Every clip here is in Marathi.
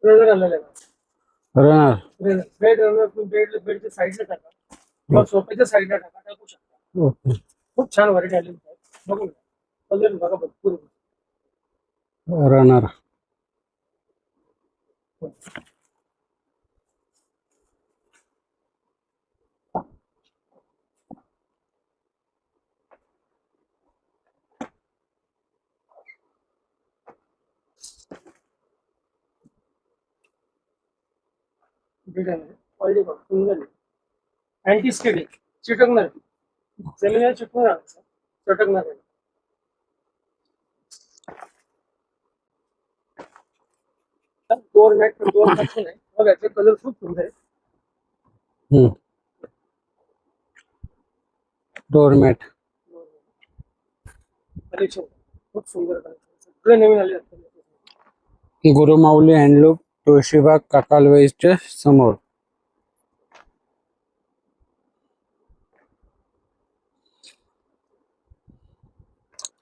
रनर आलेला आहे. रनर. बेड रनर तुम्ही बेडच्या साईडला टाका किंवा सोफ्याच्या साईडला टाकू शकता. ओके. खूप छान व्हरायटी आलेली आहे. बघू कलर बघा भरपूर. रनर. बेड आहे क्वालिटी बघा सुंदर आहे. अँटी स्किड आहे, चिटकणार जमिनीला चिटकणार चटकणार नाही. डोअर मॅट डोअर मॅट पण आहे बघा. याचे कलर खूप सुंदर आहे. डोरमॅट. कलेक्शन खूप सुंदर कलेक्शन सगळे नवीन आले आहेत. गुरुमाऊली हँडलूम, तुळशीबाग, काकालवाईच्या समोर.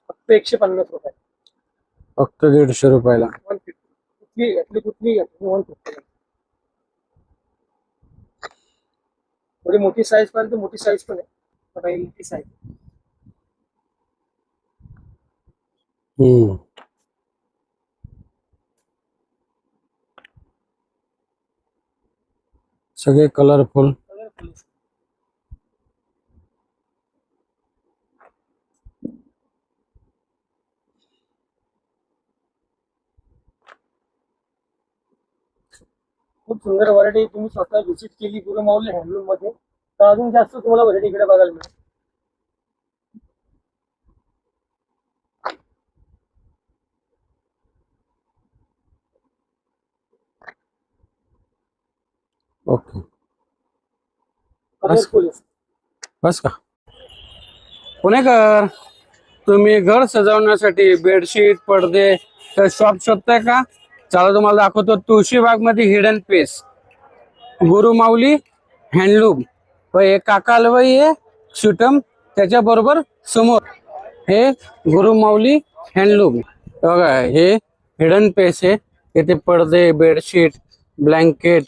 फक्त 150 रुपये. फक्त 150 रुपयाला. 150 यातली कुठली 150. थोडी मोठी साईज पर्यंत मोठी साईज पण आहे. बघा ही मोठी साईज. सगळे कलरफुल. खूप सुंदर व्हरायटी. तुम्ही स्वतः व्हिजिट केली गुरुमाऊली हँडलूम मध्ये तर अजून जास्त तुम्हाला व्हरायटी इकडे बघायला मिळेल. ओके. कलरफुल बस का पुणेकर, तुम्ही घर सजवण्यासाठी बेडशीट पडदे तर शॉप शोधताय का? चला तुम्हाला दाखवतो. तुळशीबाग मध्ये हिडन पीस गुरुमाऊली हँडलूम व एक काकालवाई आहे सुटम त्याच्या बरोबर समोर हे गुरुमाऊली हँडलूम. बघा हे हिडन पीस आहे. इथे पडदे बेडशीट ब्लँकेट